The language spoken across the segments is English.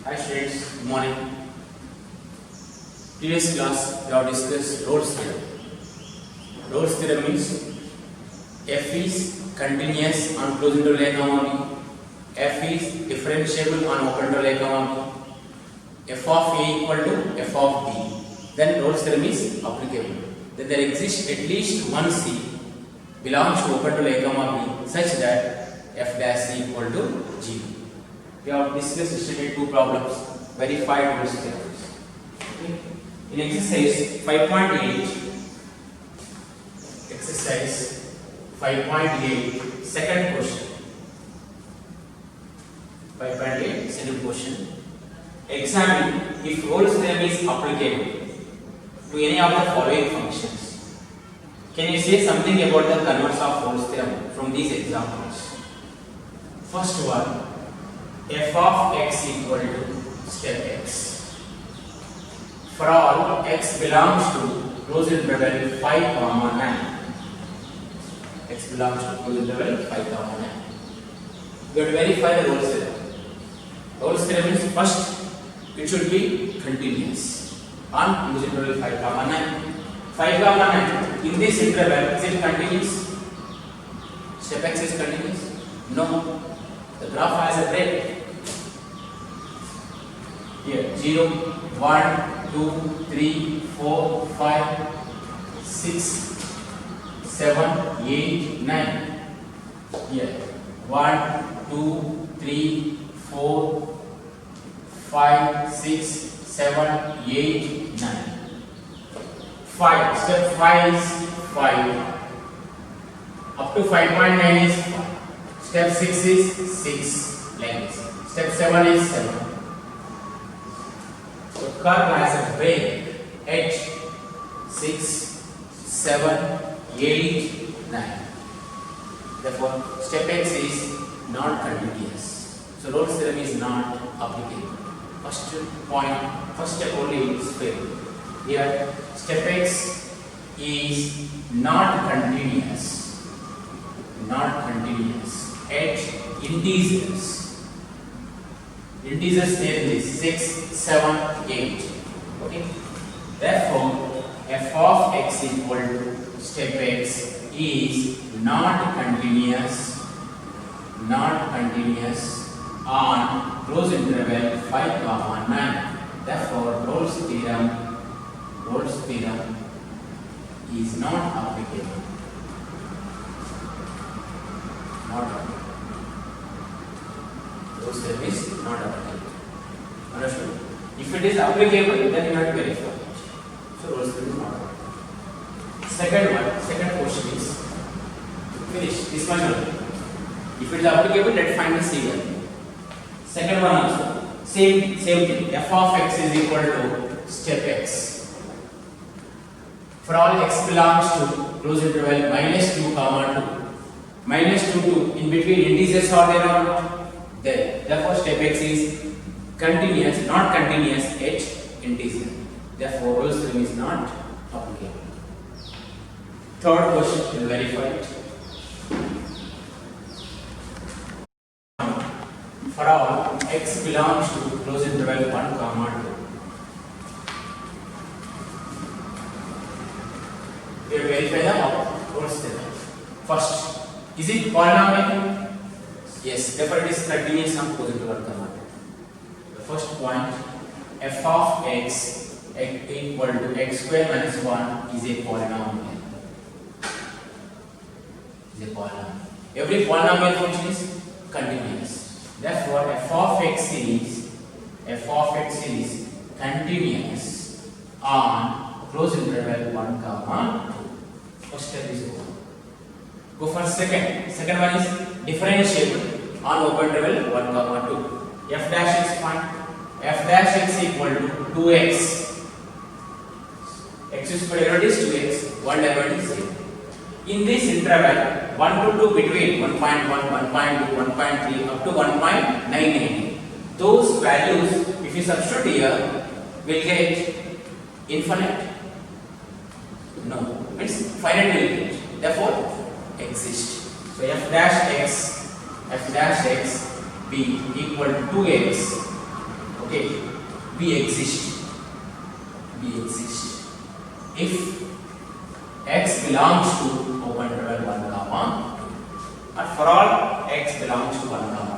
Hi students, good morning. Previous class we have discussed Rolle's theorem. Rolle's theorem means f is continuous on closed interval a comma b, f is differentiable on open interval a comma b, f of a equal to f of b. Then Rolle's theorem is applicable. Then there exists at least one c belongs to open interval a comma b such that f dash c equal to 0. We have discussed yesterday two problems, verified Rolle's theorems. Okay. In exercise 5.8, second question. 5.8, second question. Examine if Rolle's theorem is applicable to any of the following functions. Can you say something about the converse of Rolle's theorem from these examples? First one, f of x equal to step x. For all x belongs to closed interval 5, 9. X belongs to closed interval 5, 9. We have to verify the Rolle's theorem. Rolle's theorem is first it should be continuous on closed interval 5, 9. 5, 9. In this interval, is it continuous? Step x is continuous? No. The graph has a break. Here 0, 1, 2, 3, 4, 5, 6, 7, 8, 9. Here 1, 2, 3, 4, 5, 6, 7, 8, 9. 5. Step 5 is 5. Up to 5.9 is 5. Step 6 is 6. Like this. Step 7 is 7. So curve has a break at 6, 7, 8, 9. Therefore, step x is not continuous. So Rolle's theorem is not applicable. First step only is failed. Here, step x is not continuous at integers. Integers there is 6, 7, 8. Okay. Therefore, f of x equal to step x is not continuous on closed interval 5, 9. Therefore, Rolle's theorem is not applicable. Rolle's theorem is not applicable. Understood? If it is applicable, then you have to verify it. So Rolle's theorem is not applicable. Second question is finished. This one only. If it is applicable, let's find the C value. Second one also same thing. F of x is equal to step x. For all x belongs to closed interval -2, 2. -2 to in between integers are there or not? There. Therefore, step x is continuous, not continuous at integer. Therefore, Rolle's theorem is not applicable. Third question, we'll verify it. For all x belongs to closed interval 1, 2. We will verify the Rolle's theorem. First, is it polynomial? Yes, therefore it is continuous on closed interval 1, 2. The first point, f of x equal to x square minus 1 is a polynomial. Every polynomial function is continuous. Therefore, f of x is continuous on closed interval 1, 2. First step is over. Go for second. Second one is differentiable on open interval 1, 2. F dash is fine. F dash x equal to 2x. X square derivative is 2x. 1 derivative is 0. In this interval 1 to 2 between 1.1, 1.2, 1.3 up to 1.98. Those values, if you substitute here, will get infinite? No, means finite will get. Therefore, exist. So f dash x be equal to 2x. Okay. okay, B exist if x belongs to open interval 1 comma 2, or for all x belongs to 1 comma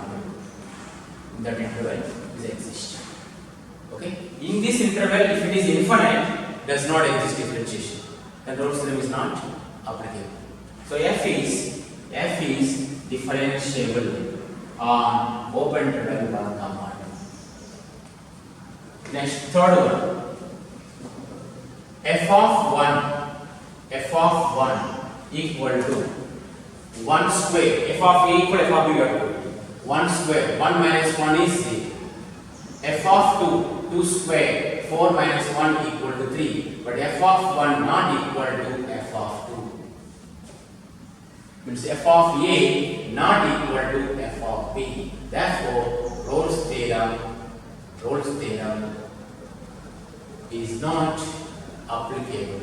2, that interval is exist. Okay, in this interval, if it is infinite, does not exist differentiation, then Rolle's theorem is not applicable. So f is differentiable on open interval 1 comma 2. Next, third one, f of 1 equal to 1 square, f of a equal f of b equal to 1 square, 1 minus 1 is 0, f of 2 square, 4 minus 1 equal to 3, but f of 1 not equal to f of 2, means f of a not equal to f of b. Therefore, Rolle's theorem is not applicable.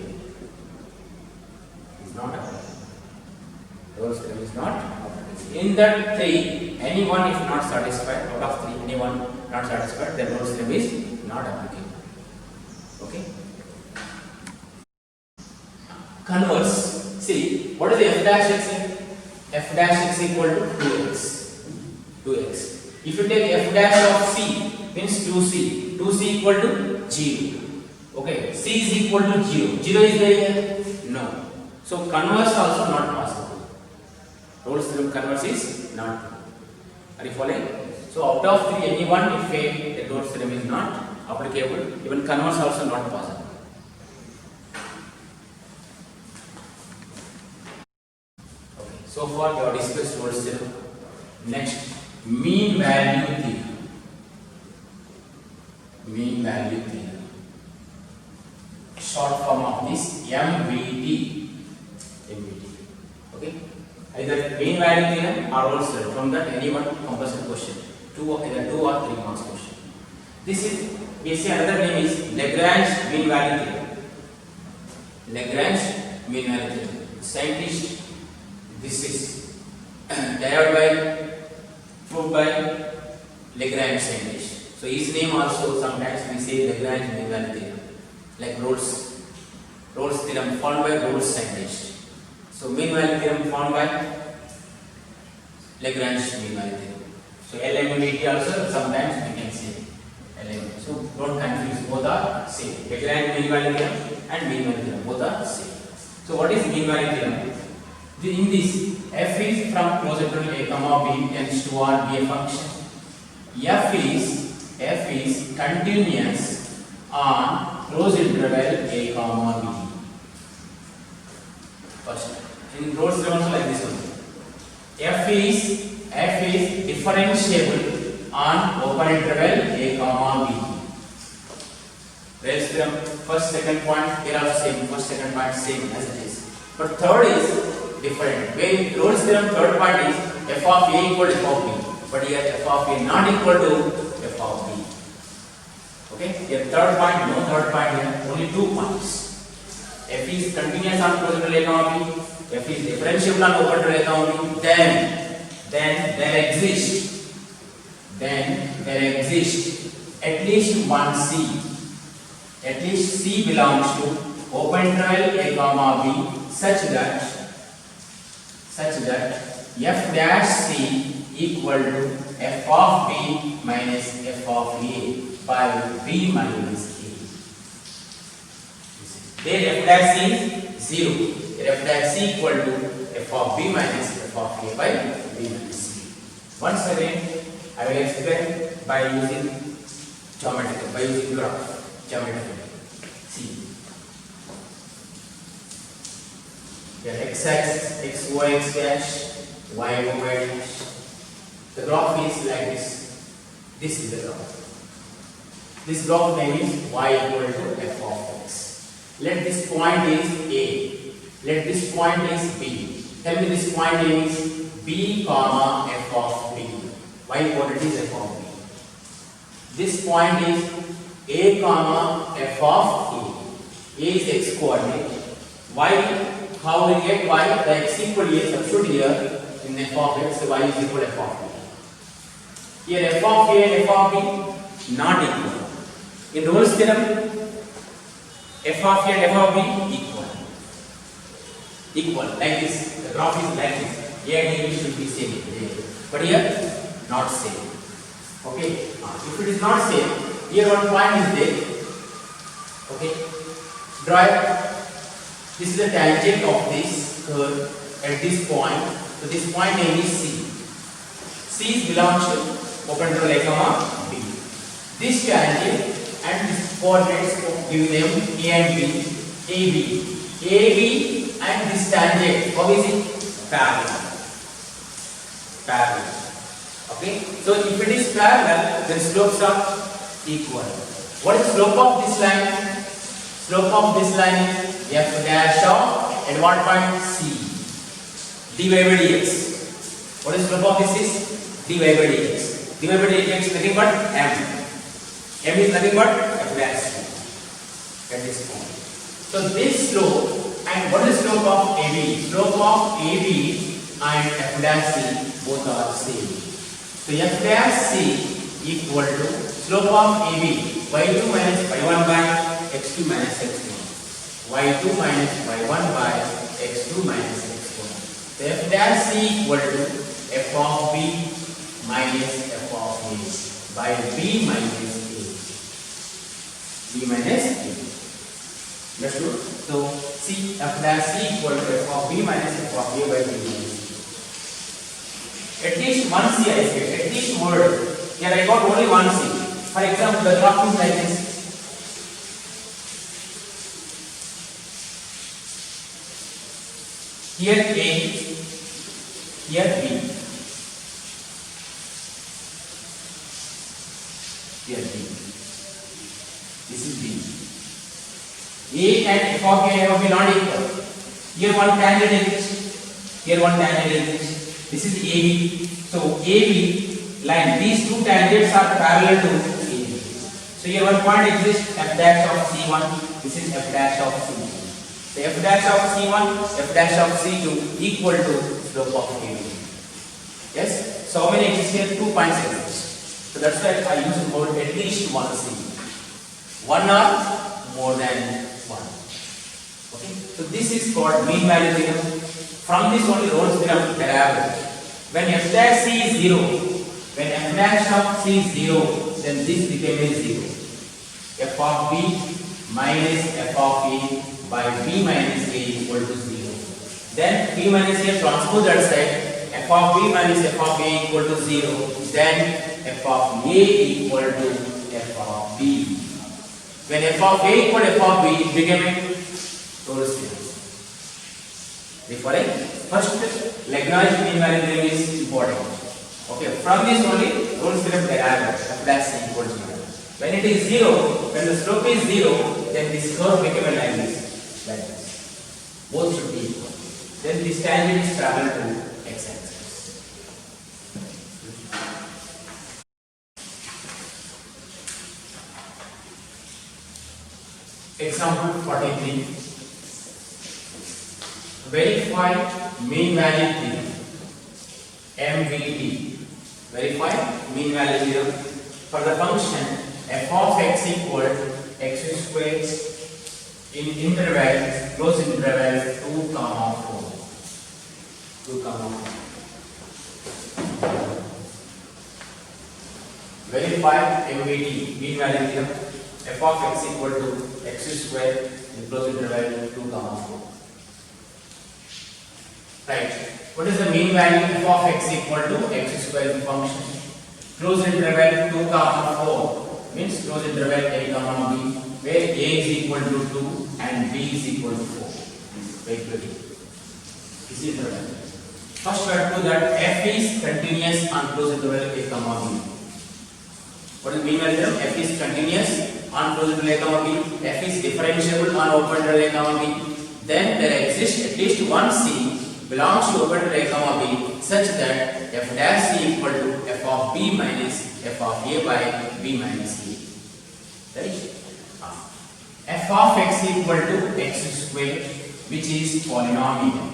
Rolle's theorem is not applicable. In that 3, anyone if not satisfied, out of 3, anyone not satisfied, then Rolle's theorem is not applicable. Okay? Converse. See, what is the f dash x? F dash x equal to 2x. If you take f dash of c, means 2c. 2c equal to 0. Okay, c is equal to 0. 0 is there here? No. So converse also not possible. Rolle's theorem converse is not true. Are you following? So out of 3, anyone if fail, the Rolle's theorem is not applicable. Even converse also not possible. Okay. So far we have discussed Rolle's theorem. Next, mean value theorem. Mean value theorem. Short form of this MVT. Okay. Either mean value theorem or Rolle's theorem. From that, anyone compulsory question. Either 2 or 3 marks question. This is, we say another name is Lagrange mean value theorem. Lagrange mean value theorem. Scientist, this is proved by Lagrange scientist. So his name also sometimes we say Lagrange mean value theorem. Like Rolle's theorem found by Rolle's scientist. So mean value theorem found by Lagrange mean value theorem. So LMVT also sometimes we can say LMVT. So don't confuse, both are same. Lagrange mean value theorem and mean value theorem, both are same. So what is mean value theorem? In this, f is from closed interval a comma b tends to or be a function. F is continuous on closed interval a comma b. First, in Rolle's theorem also like this one. F is differentiable on open interval a comma b. Rolle's theorem, first, second point, here are same. First, second point same as it is. But third is different. Where Rolle's theorem third point is f of a equal to f of b. But here f of a not equal to f of b. Okay? Here third point, no third point here, only 2 points. F is continuous on closed interval a comma b. F is differentiable on open interval a comma b. Then there exists at least one c. At least c belongs to open interval a comma b such that f dash c equal to f of b minus f of a by b minus a. There f dash c is 0. There f dash c equal to f of b minus f of a by b minus a. Once again, I will explain by using graph. See. Here x-axis, x, y, x dash, y, y dash. The graph is like this. This is the graph. This graph name is y equal to f of x. Let this point is A. Let this point is B. Tell me this point name is B comma f of B. Y coordinate is f of B. This point is A comma f of A. A is x coordinate. Y, how we get y? The x equal to A, substitute here in f of x, y is equal to f of B. Here f of A and f of B, not equal. In Rolle's theorem, f of a and f of b equal. Equal, like this. The graph is like this. A and b should be same. But here, not same. Okay. If it is not same, here one point is there. Okay. Draw it. This is the tangent of this curve at this point. So this point name is C. C belongs to open interval A comma B. This tangent and this coordinates give them A and B, AB. AB and this tangent, how is it? Parallel. Parallel. Okay. So if it is parallel, then slopes are equal. What is the slope of this line? Slope of this line is f dash of at what point? C. dy by dx. What is the slope of this is? dy by dx. dy by dx is nothing but m. M is nothing but f dash at this point. So this slope and what is the slope of AB? Slope of AB and f dash C both are same. So f dash C equal to slope of AB y2 minus y1 by x2 minus x1. y2 minus y1 by x2 minus x1. So f dash C equal to f of B minus f of A by B minus A. B minus A. Understood? So C f dash C equal to f of B minus f of A by B minus A. At least one C I get, at least word. Here I got only one C. For example, the graph is like this. Here A, here B. Here B. This is B. A and f of A and f of B not equal. Here one tangent exists. Here one tangent exists. This is AB. So AB line, these two tangents are parallel to AB. So here one point exists, f dash of C1. This is f dash of C2. So f dash of C1, f dash of C2 equal to slope of AB. Yes? So how many exist here? 2 points exist. So that's why I use the word at least one C. One or more than one. Okay? So this is called mean value theorem. From this only Rolle's theorem derived. When f dash C is 0, when f dash of C is 0, then this becomes 0. F of B minus f of A by B minus A equal to 0. Then B minus A transpose that side. F of B minus f of A equal to 0. Then f of A equal to f of B. When f of A equal to f of B, it became a Rolle's theorem. Therefore, first Lagrange mean value theorem is important. Okay, from this only Rolle's theorem derived f dash C equal to 0. When it is 0, when the slope is 0, then this curve became like this. Like this. Both should be equal. Then this tangent is parallel to x-axis. Example 43. Verify mean value theorem. MVT. Verify mean value theorem for the function f of x equal x squared in interval, close interval 2, 4. 2, 4. Verify MVT, mean value theorem. F of x equal to x squared in close interval 2, 4. Right. What is the mean value f of x equal to x squared function? Close interval 2, 4 means close interval a comma b, where a is equal to 2 and b is equal to 4. Very clearly. This is interval. First we have to that f is continuous on close interval a comma b. What is mean value? F is continuous on close interval a comma b. F is differentiable on open interval a comma b. Then there exists at least one c belongs to open interval a comma b such that f dash c equal to f of b minus f of a by b minus a. Right? F of x equal to x squared, which is polynomial.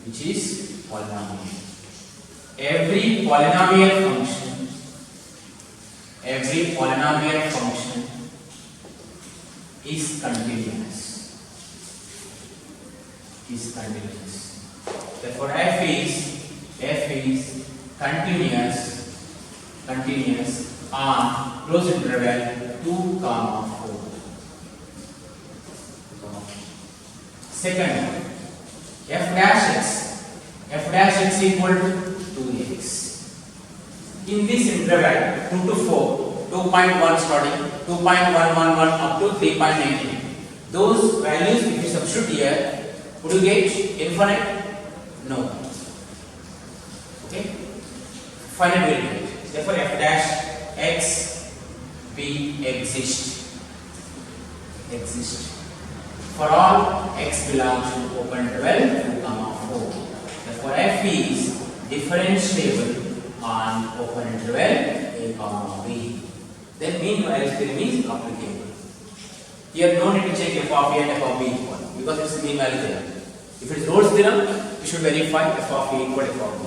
Which is polynomial. Every polynomial function every polynomial function is continuous. Therefore f is continuous on closed interval 2, 4. Second, f dash x equal to 2x. In this interval 2 to 4, 2.1 starting, 2.111 up to 3.19. Those values if you substitute here, would you get infinite? No. Okay? Finite will get. Therefore f dash x be exist. For all x belongs to open interval 2, 4. Therefore f is differentiable on open interval a, b. Then mean values theorem is applicable. Here no need to check f of a and f of b equal because it's mean value theorem. If it is Rolle's theorem, we should verify f of a equal f of b.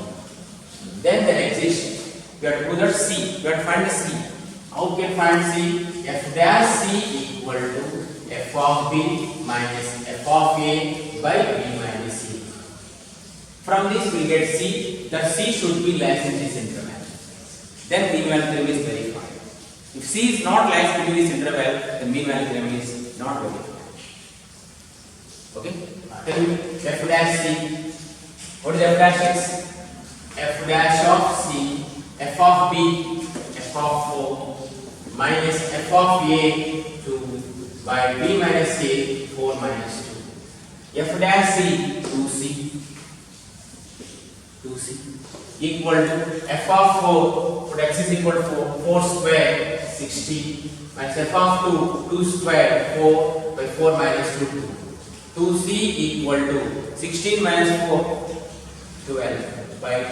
Then there exists. We have to do that c. We have to find the c. How can we find c? F dash c equal to f of b minus f of a by b minus c. From this we get c. That c should be less in this interval. Then mean value theorem is verified. If c is not less between this interval, then mean value theorem is not verified. Okay? Tell me f dash c. What is f dash x? F dash of c, f of b, f of 4 minus f of a 2 by b minus a 4 minus 2. F dash c 2c equal to f of 4, put x is equal to 4 square 60 minus f of 2 square 4 by 4 minus 2 2c equal to 16 minus 4 12 by 2.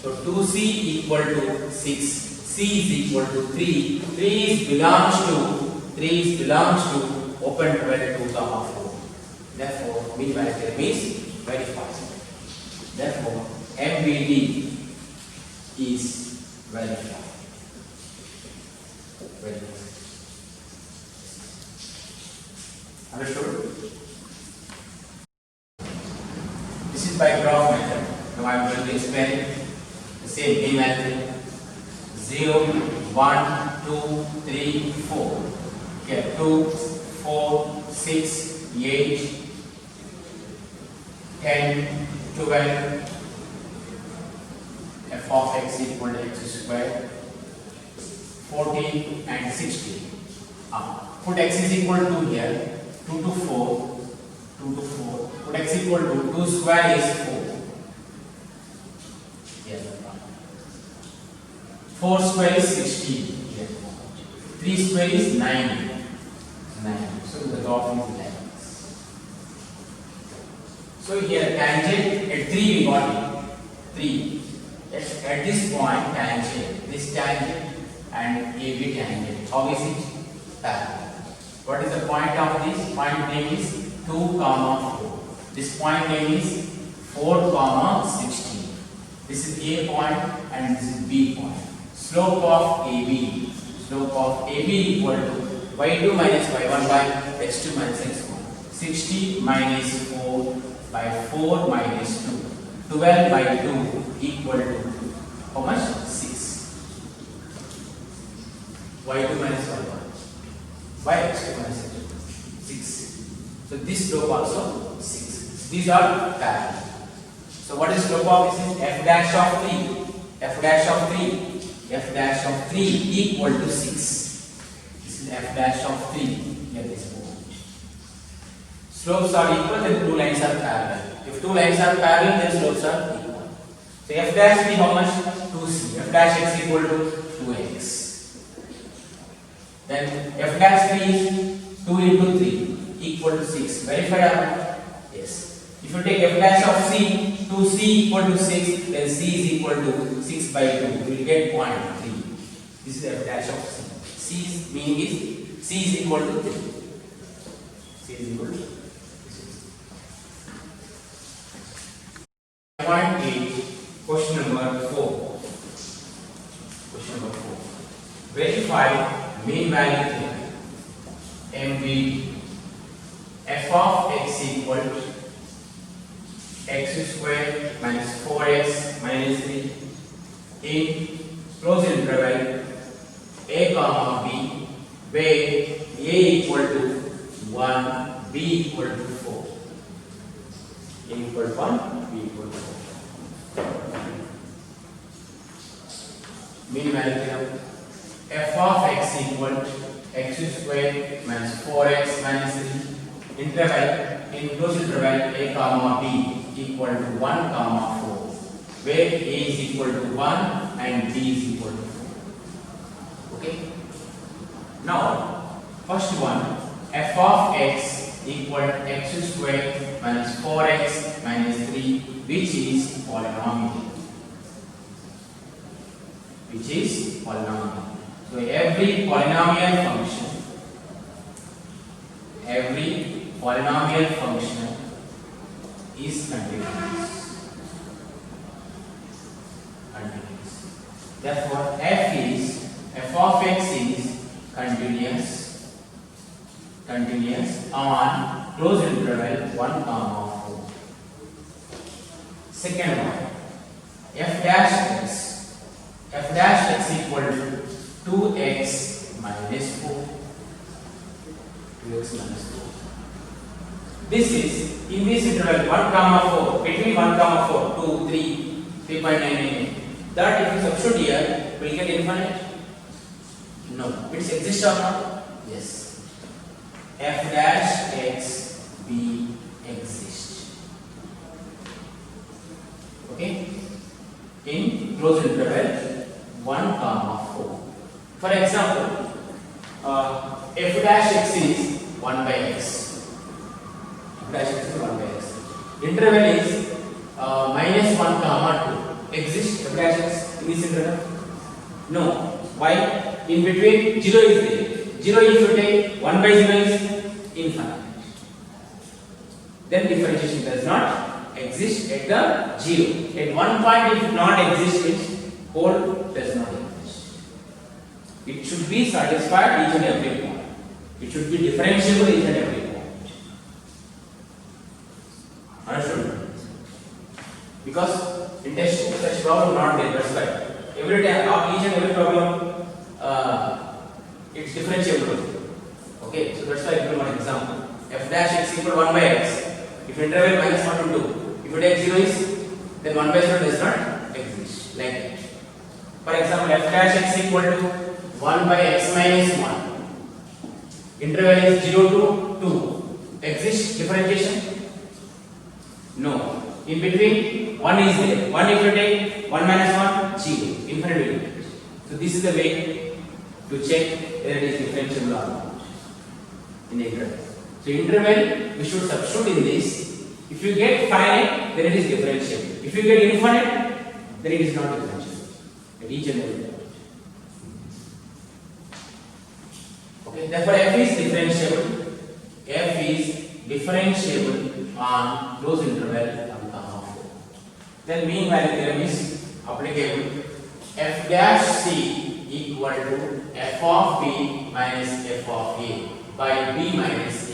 So 2c equal to 6, c is equal to 3, 3 belongs to open interval 2, 4. Therefore mean value theorem is verified. Therefore MVD is verified. Understood? This is by graph method. Now I am going to explain the same mean value. 0, 1, 2, 3, 4. Here 2, 4, 6, 8, 10, 12. F of x equal to x square 40 and 60. Put x is equal to here 2 to 4. Put x equal to 2 square is 4. Here 4 square is 16. Here 3 square is 9. So the dot is 11. So here tangent at 3 we got it. 3. At this point tangent, this tangent and AB tangent. How is it? Parallel. What is the point of this? Point name is 2, 4. This point name is 4, 16. This is A point and this is B point. Slope of AB equal to y2 minus y1 by x2 minus x1. 60 minus 4 by 4 minus 2. 12 by 2 equal to how much? 6. y2 minus y1 by x2 minus x2. 6. So this slope also 6. These are parallel. So what is slope of this? Is f dash of 3. F dash of 3 equal to 6. This is f dash of 3. Here this point. Slopes are equal then two lines are parallel. If two lines are parallel, then slopes are equal. So f dash be how much? 2c. F dash x equal to 2x. Then f dash 3 is 2 into 3 equal to 6. Verify or not? Yes. If you take f dash of c, 2c equal to 6, then c is equal to 6 by 2. You will get 0.3. This is f dash of c. C's meaning is c is equal to 3. C is equal to 3. 0.8. Question number 4. verify mean value theorem. MVD. F of x equal to x square minus 4x minus 3 in closed interval a comma b, where a equal to 1, b equal to 4. A equal to 1, b equal to 4. Mean value theorem. F of x equal to x square minus 4x minus 3 interval in closed interval a comma b equal to 1 comma 4, where a is equal to 1 and b is equal to 4. Okay. Now, first one, f of x equal to x square minus 4x minus 3, which is polynomial. Which is polynomial. So every polynomial function is continuous. Therefore, f of x is continuous on closed interval 1 comma 4. Second one, f dash x equal to 2x minus 4. 2x minus 4. This is in this interval 1 comma 4, between 1 comma 4, 2, 3, 3.988. That if you substitute here, will get infinite? No. It exists or not? Yes. F dash x b exists. Okay? In closed interval 1 comma 4. For example, f dash x is 1 by x. F dash x is 1 by x. Interval is minus 1 comma 2. Exists f dash x in this interval? No. Why? In between 0 is there. 0 if you take 1 by 0 is infinite. Then differentiation does not exist at the 0. At one point if not exist, its whole does not exist. It should be satisfied each and every point. It should be differentiable each and every point. Understood? Because in textbook such problem not there. That's why every time each and every problem it's differentiable. Okay, so that's why I give one example. F dash x equal to 1 by x. If interval minus 1 to 2, if you take 0 is, then 1 by 0 does not exist. Like that. For example, f dash x equal to 1 by x minus 1. Interval is 0 to 2. Exists differentiation? No. In between 1 is there. 1 if you take 1 minus 1, 0. Infinite will be. So this is the way to check whether it is differentiable or not in interval. So interval we should substitute in this. If you get finite, then it is differentiable. If you get infinite, then it is not differentiable at each and every point. Okay, therefore f is differentiable. F is differentiable on closed interval 1 comma 4. Then mean value theorem is applicable. F dash c equal to f of b minus f of a by b minus a.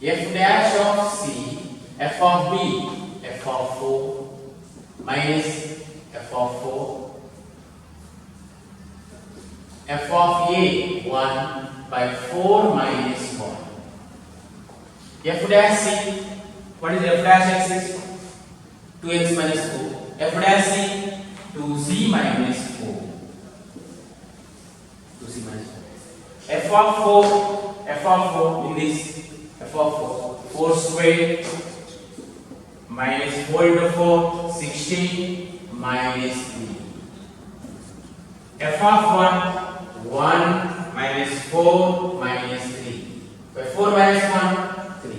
F dash of c, f of b, f of 4 minus f of 4, f of a 1 by 4 minus 1. F dash c, what is f dash x is? 2x minus 4. F dash c, 2c minus 4. 2c minus 4. F of 4 in this, f of 4 square minus 4 into 4, 16 minus 3. F of 1 minus 4 minus 3. By 4 minus 1, 3.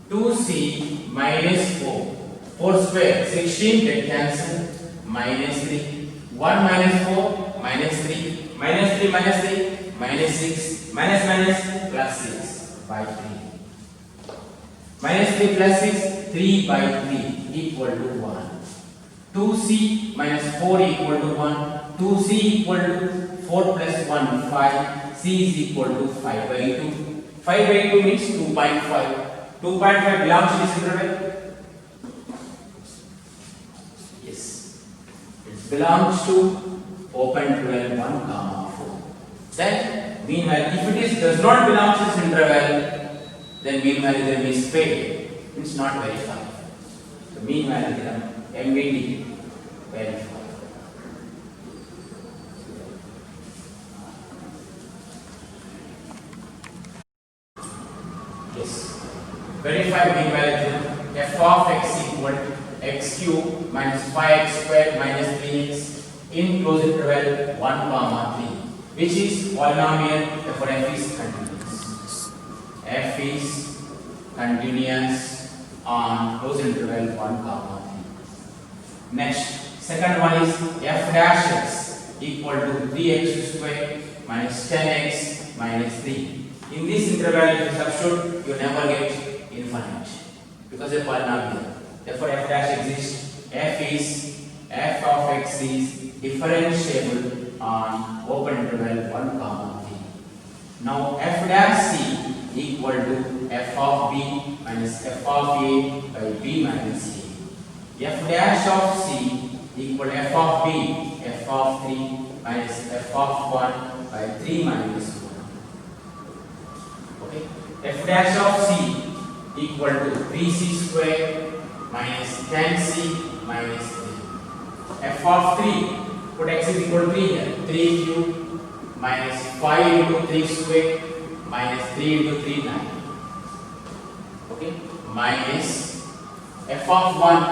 2c minus 4. 4 square, 16, get cancel, minus 3. 1 minus 4, minus 3. Minus 3 minus 3, minus 6. Minus minus, plus 6 by 3. Minus 3 plus 6, 3 by 3 equal to 1. 2c minus 4 equal to 1. 2c equal to 4 plus 1 5, c is equal to 5 by 2. 5 by 2 means 2.5. 2.5 belongs to this interval. Yes, it belongs to open interval 1 comma 4. Then mean value, if it is does not belong to this interval, then mean value theorem is failed. It's not verified. The mean value theorem MVD verified. Yes. Verify mean value theorem. F of x equal to x cube minus 5x squared minus 3x in closed interval 1 comma 3, which is polynomial. Therefore, f is continuous. F is continuous on closed interval 1 comma 3. Next, second one is f dash x equal to 3x squared minus 10x minus 3. In this interval, if you substitute, you never get infinite because a polynomial. Therefore, f dash exists. F of x is differentiable on open interval 1 comma 3. Now, f dash c equal to f of b minus f of a by b minus a. F dash of c equal to f of b, f of 3 minus f of 1 by 3 minus 1. Okay. F dash of c equal to 3c squared minus 10c minus 3. F of 3, put x is equal to 3 here. 3 cube minus 5 into 3 squared minus 3 into 3 9. Okay. Minus f of 1